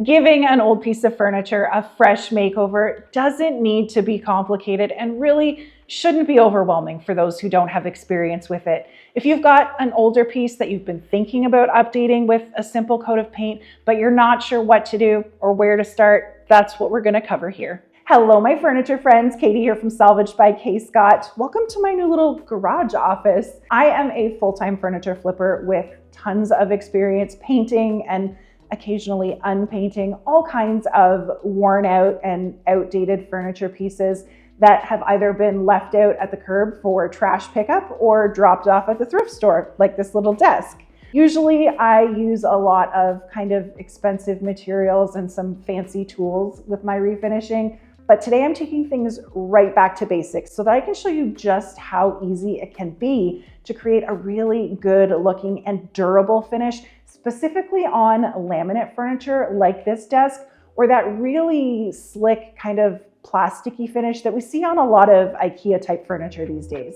Giving an old piece of furniture a fresh makeover doesn't need to be complicated and really shouldn't be overwhelming for those who don't have experience with it. If you've got an older piece that you've been thinking about updating with a simple coat of paint, but you're not sure what to do or where to start, that's what we're going to cover here. Hello, my furniture friends. Katie here from Salvaged by K. Scott. Welcome to my new little garage office. I am a full-time furniture flipper with tons of experience painting and occasionally unpainting all kinds of worn out and outdated furniture pieces that have either been left out at the curb for trash pickup or dropped off at the thrift store, like this little desk. Usually I use a lot of kind of expensive materials and some fancy tools with my refinishing, but today I'm taking things right back to basics so that I can show you just how easy it can be to create a really good looking and durable finish, specifically on laminate furniture like this desk, or that really slick kind of plasticky finish that we see on a lot of IKEA type furniture these days.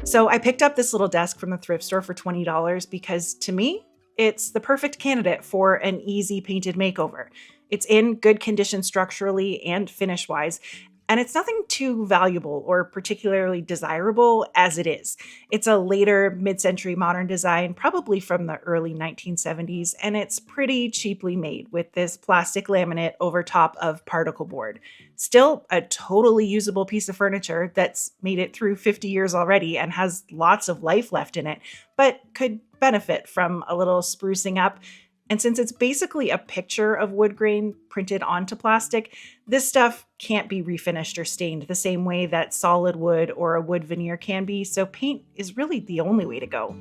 So I picked up this little desk from the thrift store for $20 because to me, it's the perfect candidate for an easy painted makeover. It's in good condition structurally and finish-wise, and it's nothing too valuable or particularly desirable as it is. It's a later mid-century modern design, probably from the early 1970s, and it's pretty cheaply made with this plastic laminate over top of particle board. Still a totally usable piece of furniture that's made it through 50 years already and has lots of life left in it, but could benefit from a little sprucing up. And since it's basically a picture of wood grain printed onto plastic, this stuff can't be refinished or stained the same way that solid wood or a wood veneer can be, so paint is really the only way to go.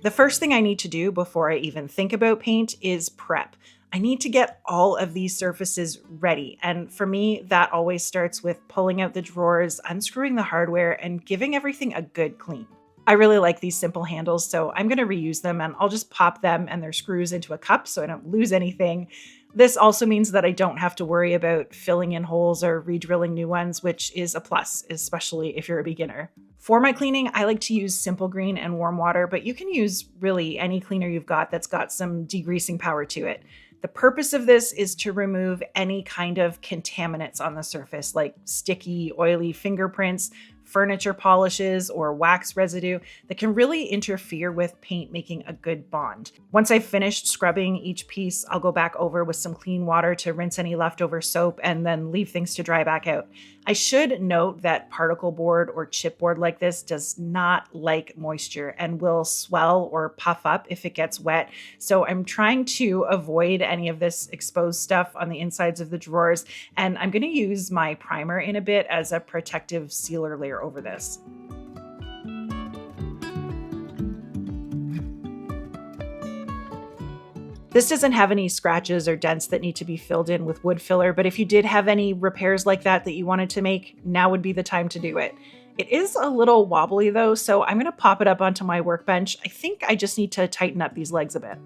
The first thing I need to do before I even think about paint is prep. I need to get all of these surfaces ready. And for me, that always starts with pulling out the drawers, unscrewing the hardware, and giving everything a good clean. I really like these simple handles, so I'm going to reuse them and I'll just pop them and their screws into a cup so I don't lose anything. This also means that I don't have to worry about filling in holes or re-drilling new ones, which is a plus, especially if you're a beginner. For my cleaning, I like to use Simple Green and warm water, but you can use really any cleaner you've got that's got some degreasing power to it. The purpose of this is to remove any kind of contaminants on the surface, like sticky, oily fingerprints, furniture polishes, or wax residue that can really interfere with paint making a good bond. Once I've finished scrubbing each piece, I'll go back over with some clean water to rinse any leftover soap and then leave things to dry back out. I should note that particle board or chipboard like this does not like moisture and will swell or puff up if it gets wet. So I'm trying to avoid any of this exposed stuff on the insides of the drawers, and I'm going to use my primer in a bit as a protective sealer layer over this. This doesn't have any scratches or dents that need to be filled in with wood filler, but if you did have any repairs like that you wanted to make, now would be the time to do it. It is a little wobbly though, so I'm going to pop it up onto my workbench. I think I just need to tighten up these legs a bit.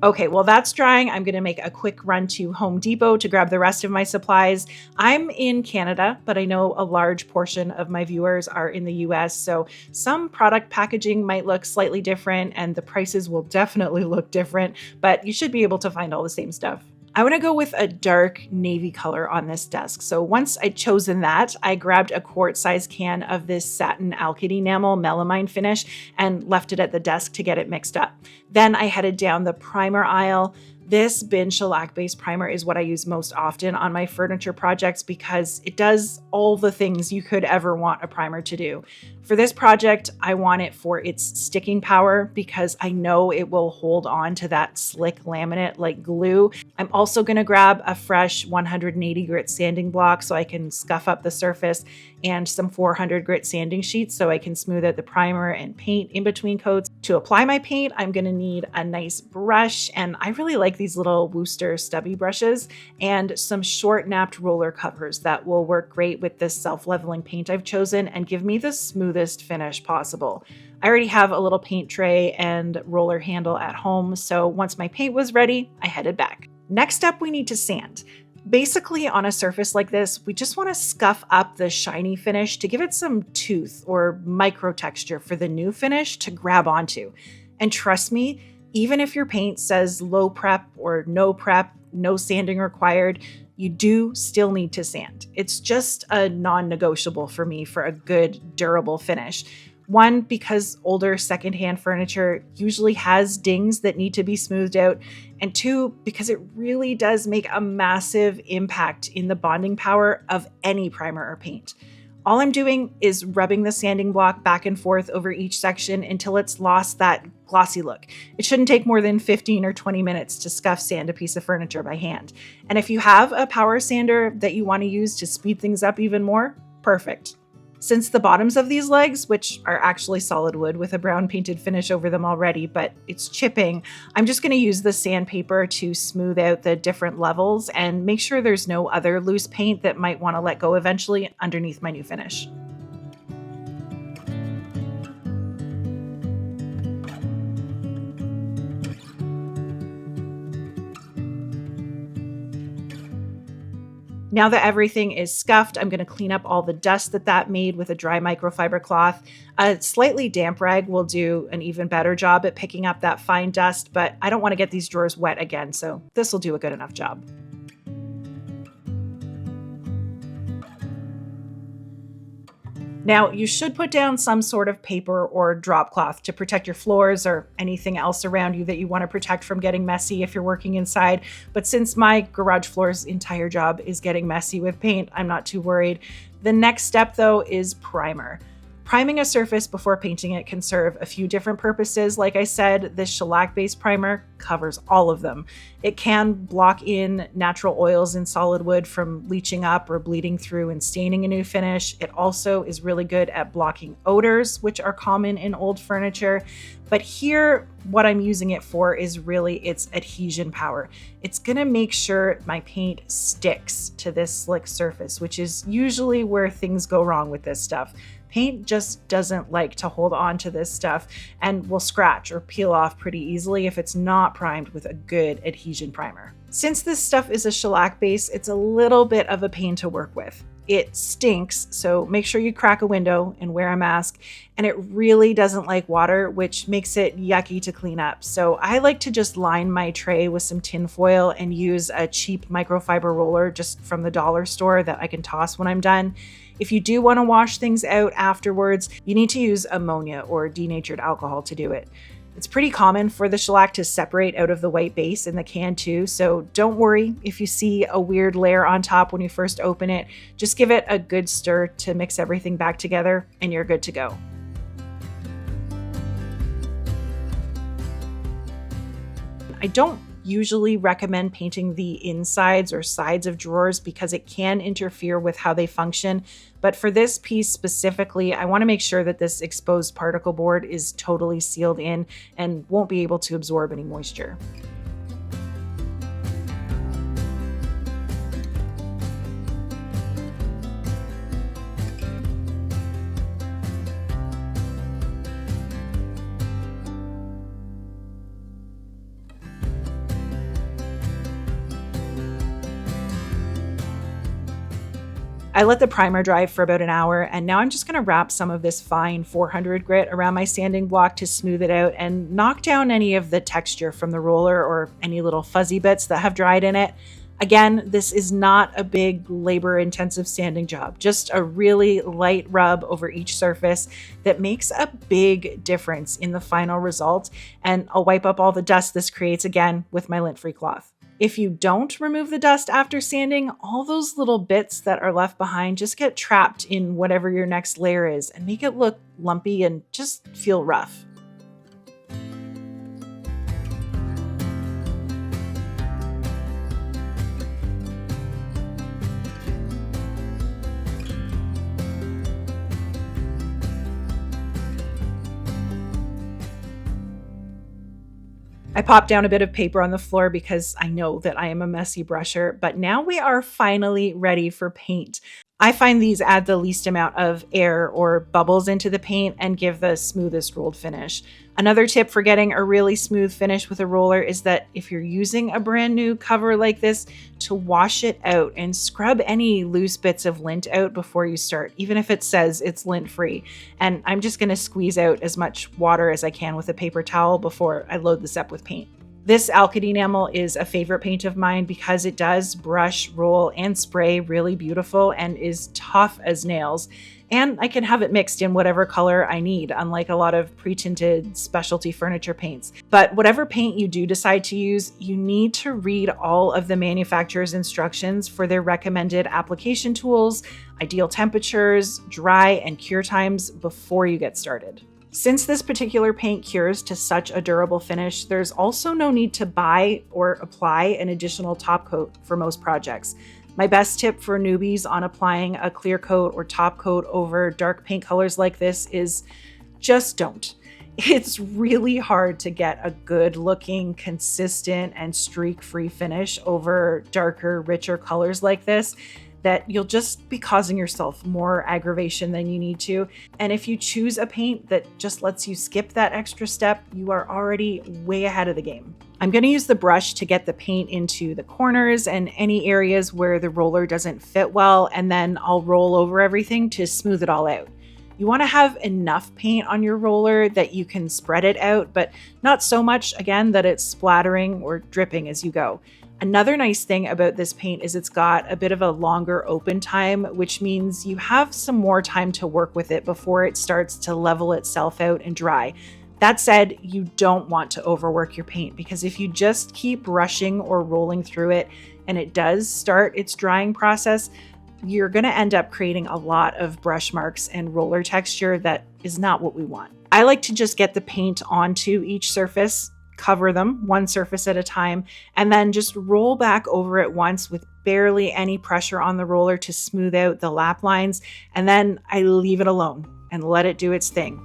Okay, while that's drying, I'm going to make a quick run to Home Depot to grab the rest of my supplies. I'm in Canada, but I know a large portion of my viewers are in the US, so some product packaging might look slightly different and the prices will definitely look different, but you should be able to find all the same stuff. I want to go with a dark navy color on this desk. So once I'd chosen that, I grabbed a quart-sized can of this Satin Alkyd Enamel Melamine finish and left it at the desk to get it mixed up. Then I headed down the primer aisle. This bin shellac-based primer is what I use most often on my furniture projects because it does all the things you could ever want a primer to do. For this project, I want it for its sticking power because I know it will hold on to that slick laminate like glue. I'm also going to grab a fresh 180 grit sanding block so I can scuff up the surface and some 400 grit sanding sheets so I can smooth out the primer and paint in between coats. To apply my paint, I'm going to need a nice brush, and I really like these little Wooster stubby brushes and some short napped roller covers that will work great with this self-leveling paint I've chosen and give me the smoothest finish possible. I already have a little paint tray and roller handle at home, so once my paint was ready, I headed back. Next up, we need to sand. Basically, on a surface like this, we just want to scuff up the shiny finish to give it some tooth or micro texture for the new finish to grab onto. And trust me, even if your paint says low prep or no prep, no sanding required, you do still need to sand. It's just a non-negotiable for me for a good, durable finish. One, because older secondhand furniture usually has dings that need to be smoothed out. And two, because it really does make a massive impact in the bonding power of any primer or paint. All I'm doing is rubbing the sanding block back and forth over each section until it's lost that glossy look. It shouldn't take more than 15 or 20 minutes to scuff sand a piece of furniture by hand. And if you have a power sander that you want to use to speed things up even more, perfect. Since the bottoms of these legs, which are actually solid wood with a brown painted finish over them already, but it's chipping, I'm just going to use the sandpaper to smooth out the different levels and make sure there's no other loose paint that might want to let go eventually underneath my new finish. Now that everything is scuffed, I'm going to clean up all the dust that made with a dry microfiber cloth. A slightly damp rag will do an even better job at picking up that fine dust, but I don't want to get these drawers wet again, so this will do a good enough job. Now, you should put down some sort of paper or drop cloth to protect your floors or anything else around you that you want to protect from getting messy if you're working inside. But since my garage floor's entire job is getting messy with paint, I'm not too worried. The next step, though, is primer. Priming a surface before painting it can serve a few different purposes. Like I said, this shellac-based primer covers all of them. It can block in natural oils in solid wood from leaching up or bleeding through and staining a new finish. It also is really good at blocking odors, which are common in old furniture. But here, what I'm using it for is really its adhesion power. It's gonna make sure my paint sticks to this slick surface, which is usually where things go wrong with this stuff. Paint just doesn't like to hold on to this stuff and will scratch or peel off pretty easily if it's not primed with a good adhesion primer. Since this stuff is a shellac base, it's a little bit of a pain to work with. It stinks, so make sure you crack a window and wear a mask. And it really doesn't like water, which makes it yucky to clean up. So I like to just line my tray with some tin foil and use a cheap microfiber roller just from the dollar store that I can toss when I'm done. If you do want to wash things out afterwards, you need to use ammonia or denatured alcohol to do it. It's pretty common for the shellac to separate out of the white base in the can too, so don't worry if you see a weird layer on top when you first open it. Just give it a good stir to mix everything back together and you're good to go. I don't usually recommend painting the insides or sides of drawers because it can interfere with how they function. But for this piece specifically, I want to make sure that this exposed particle board is totally sealed in and won't be able to absorb any moisture. I let the primer dry for about an hour, and now I'm just going to wrap some of this fine 400 grit around my sanding block to smooth it out and knock down any of the texture from the roller or any little fuzzy bits that have dried in it. Again, this is not a big labor-intensive sanding job, just a really light rub over each surface that makes a big difference in the final result, and I'll wipe up all the dust this creates again with my lint-free cloth. If you don't remove the dust after sanding, all those little bits that are left behind just get trapped in whatever your next layer is and make it look lumpy and just feel rough. I popped down a bit of paper on the floor because I know that I am a messy brusher, but now we are finally ready for paint. I find these add the least amount of air or bubbles into the paint and give the smoothest rolled finish. Another tip for getting a really smooth finish with a roller is that if you're using a brand new cover like this, to wash it out and scrub any loose bits of lint out before you start, even if it says it's lint free. And I'm just going to squeeze out as much water as I can with a paper towel before I load this up with paint. This Alkyd enamel is a favorite paint of mine because it does brush, roll, and spray really beautiful and is tough as nails. And I can have it mixed in whatever color I need, unlike a lot of pre-tinted specialty furniture paints. But whatever paint you do decide to use, you need to read all of the manufacturer's instructions for their recommended application tools, ideal temperatures, dry and cure times before you get started. Since this particular paint cures to such a durable finish, there's also no need to buy or apply an additional top coat for most projects. My best tip for newbies on applying a clear coat or top coat over dark paint colors like this is just don't. It's really hard to get a good looking, consistent, and streak-free finish over darker, richer colors like this, that you'll just be causing yourself more aggravation than you need to. And if you choose a paint that just lets you skip that extra step, you are already way ahead of the game. I'm going to use the brush to get the paint into the corners and any areas where the roller doesn't fit well, and then I'll roll over everything to smooth it all out. You want to have enough paint on your roller that you can spread it out, but not so much, again, that it's splattering or dripping as you go. Another nice thing about this paint is it's got a bit of a longer open time, which means you have some more time to work with it before it starts to level itself out and dry. That said, you don't want to overwork your paint, because if you just keep rushing or rolling through it and it does start its drying process, you're going to end up creating a lot of brush marks and roller texture that is not what we want. I like to just get the paint onto each surface, cover them one surface at a time, and then just roll back over it once with barely any pressure on the roller to smooth out the lap lines, and then I leave it alone and let it do its thing.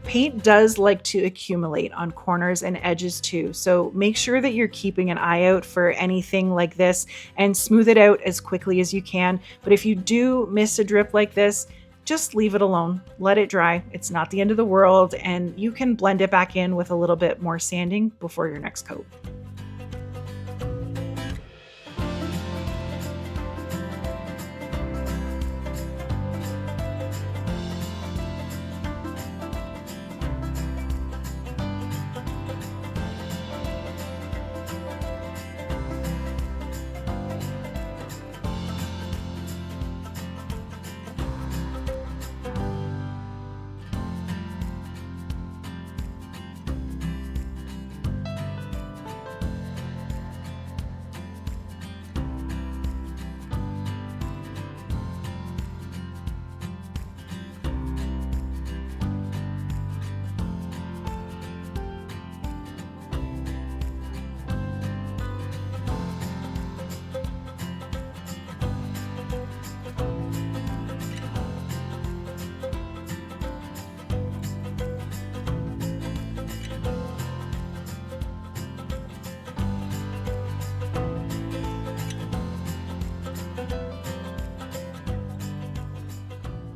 Paint does like to accumulate on corners and edges too, so make sure that you're keeping an eye out for anything like this and smooth it out as quickly as you can. But if you do miss a drip like this, just leave it alone, let it dry. It's not the end of the world, and you can blend it back in with a little bit more sanding before your next coat.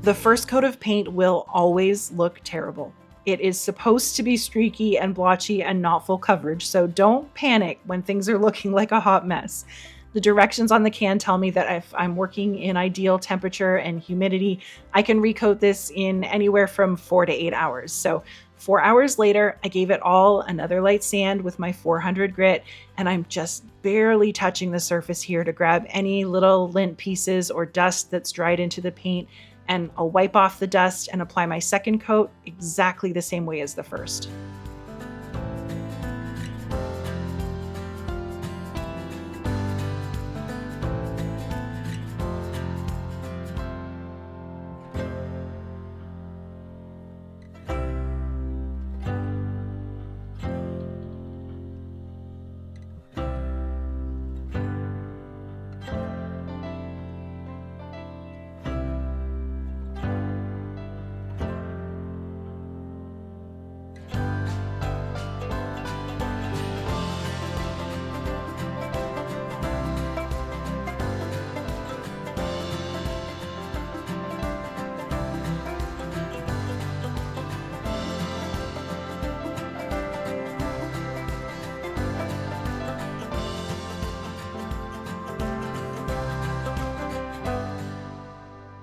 The first coat of paint will always look terrible. It is supposed to be streaky and blotchy and not full coverage, so don't panic when things are looking like a hot mess. The directions on the can tell me that if I'm working in ideal temperature and humidity, I can recoat this in anywhere from 4 to 8 hours. So 4 hours later, I gave it all another light sand with my 400 grit, and I'm just barely touching the surface here to grab any little lint pieces or dust that's dried into the paint. and I'll wipe off the dust and apply my second coat exactly the same way as the first.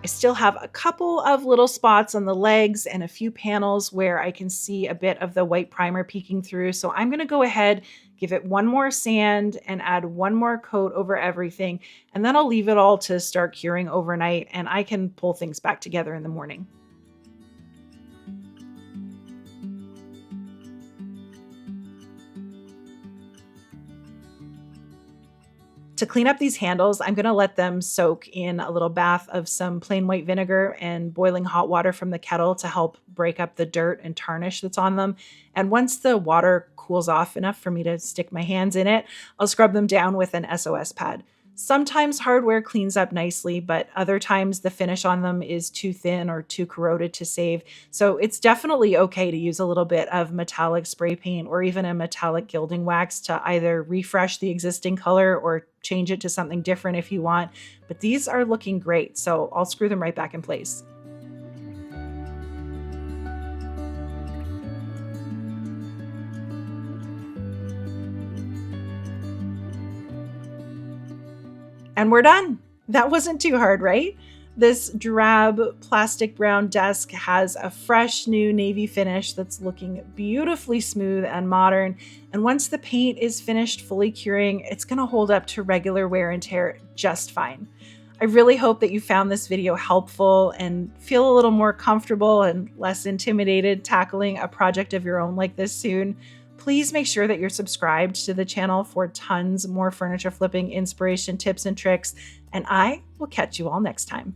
I still have a couple of little spots on the legs and a few panels where I can see a bit of the white primer peeking through. So I'm going to go ahead, give it one more sand and add one more coat over everything. And then I'll leave it all to start curing overnight and I can pull things back together in the morning. To clean up these handles, I'm going to let them soak in a little bath of some plain white vinegar and boiling hot water from the kettle to help break up the dirt and tarnish that's on them. And once the water cools off enough for me to stick my hands in it, I'll scrub them down with an SOS pad. Sometimes hardware cleans up nicely, but other times the finish on them is too thin or too corroded to save. So it's definitely okay to use a little bit of metallic spray paint or even a metallic gilding wax to either refresh the existing color or change it to something different if you want. But these are looking great, so I'll screw them right back in place. And we're done. That wasn't too hard, right? This drab plastic brown desk has a fresh new navy finish that's looking beautifully smooth and modern. And once the paint is finished fully curing, it's gonna hold up to regular wear and tear just fine. I really hope that you found this video helpful and feel a little more comfortable and less intimidated tackling a project of your own like this soon. Please make sure that you're subscribed to the channel for tons more furniture flipping inspiration, tips, and tricks, and I will catch you all next time.